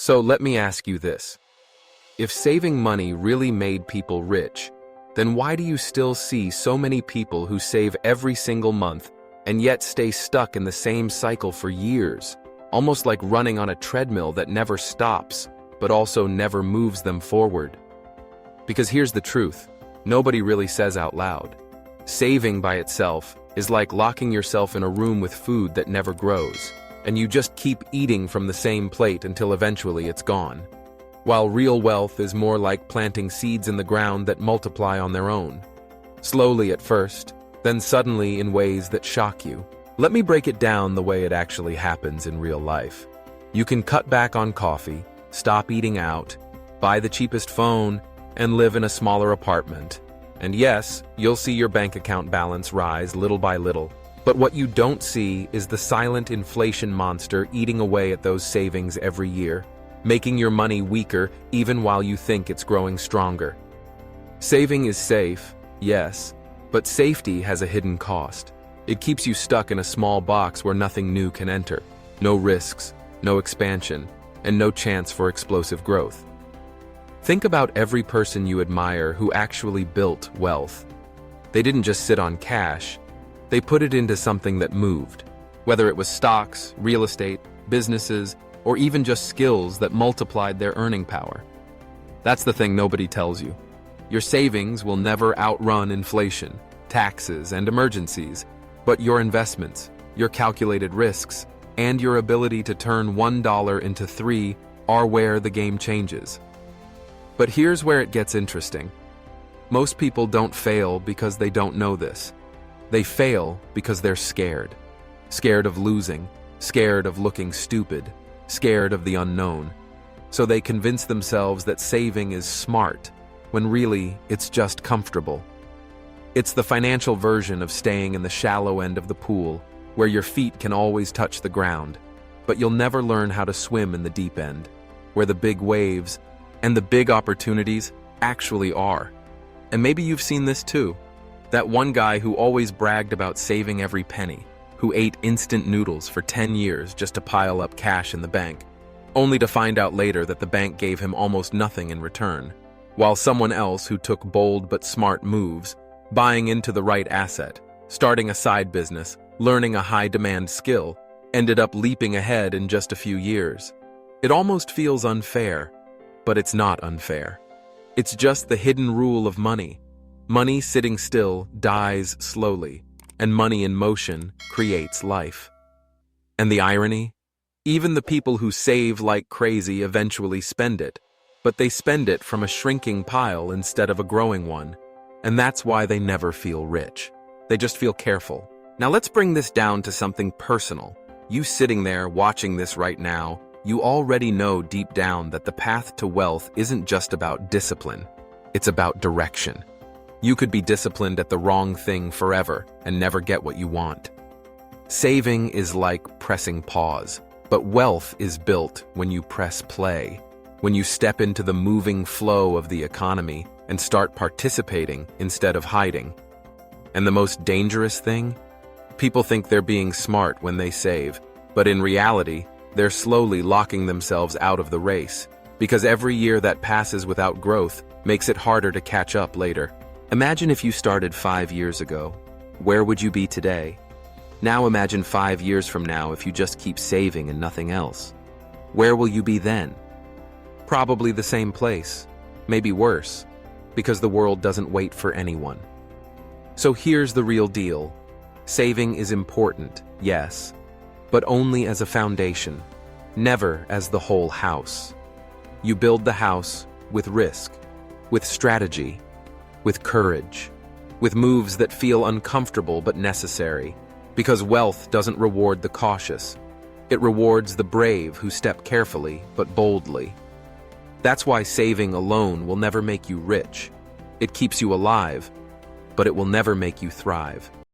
So let me ask you this. If saving money really made people rich, then why do you still see so many people who save every single month and yet stay stuck in the same cycle for years, almost like running on a treadmill that never stops, but also never moves them forward? Because here's the truth, nobody really says out loud. Saving by itself is like locking yourself in a room with food that never grows, and you just keep eating from the same plate until eventually it's gone. While real wealth is more like planting seeds in the ground that multiply on their own. Slowly at first, then suddenly in ways that shock you. Let me break it down the way it actually happens in real life. You can cut back on coffee, stop eating out, buy the cheapest phone, and live in a smaller apartment. And yes, you'll see your bank account balance rise little by little. But what you don't see is the silent inflation monster eating away at those savings every year, making your money weaker even while you think it's growing stronger. Saving is safe, yes, but safety has a hidden cost. It keeps you stuck in a small box where nothing new can enter. No risks, no expansion, and no chance for explosive growth. Think about every person you admire who actually built wealth. They didn't just sit on cash, they put it into something that moved. Whether it was stocks, real estate, businesses, or even just skills that multiplied their earning power. That's the thing nobody tells you. Your savings will never outrun inflation, taxes, and emergencies, but your investments, your calculated risks, and your ability to turn $1 into $3 are where the game changes. But here's where it gets interesting. Most people don't fail because they don't know this. They fail because they're scared. Scared of losing, scared of looking stupid, scared of the unknown. So they convince themselves that saving is smart, when really it's just comfortable. It's the financial version of staying in the shallow end of the pool, where your feet can always touch the ground, but you'll never learn how to swim in the deep end, where the big waves and the big opportunities actually are. And maybe you've seen this too. That one guy who always bragged about saving every penny, who ate instant noodles for 10 years just to pile up cash in the bank, only to find out later that the bank gave him almost nothing in return, while someone else who took bold but smart moves, buying into the right asset, starting a side business, learning a high-demand skill, ended up leaping ahead in just a few years. It almost feels unfair, but it's not unfair. It's just the hidden rule of money. Money sitting still dies slowly, and money in motion creates life. And the irony? Even the people who save like crazy eventually spend it, but they spend it from a shrinking pile instead of a growing one, and that's why they never feel rich. They just feel careful. Now let's bring this down to something personal. You sitting there watching this right now, you already know deep down that the path to wealth isn't just about discipline, it's about direction. You could be disciplined at the wrong thing forever and never get what you want. Saving is like pressing pause, but wealth is built when you press play, when you step into the moving flow of the economy and start participating instead of hiding. And the most dangerous thing? People think they're being smart when they save, but in reality, they're slowly locking themselves out of the race, because every year that passes without growth makes it harder to catch up later. Imagine if you started 5 years ago. Where would you be today? Now imagine 5 years from now if you just keep saving and nothing else. Where will you be then? Probably the same place, maybe worse, because the world doesn't wait for anyone. So here's the real deal. Saving is important, yes, but only as a foundation, never as the whole house. You build the house with risk, with strategy, with courage, with moves that feel uncomfortable but necessary, because wealth doesn't reward the cautious. It rewards the brave who step carefully but boldly. That's why saving alone will never make you rich. It keeps you alive, but it will never make you thrive.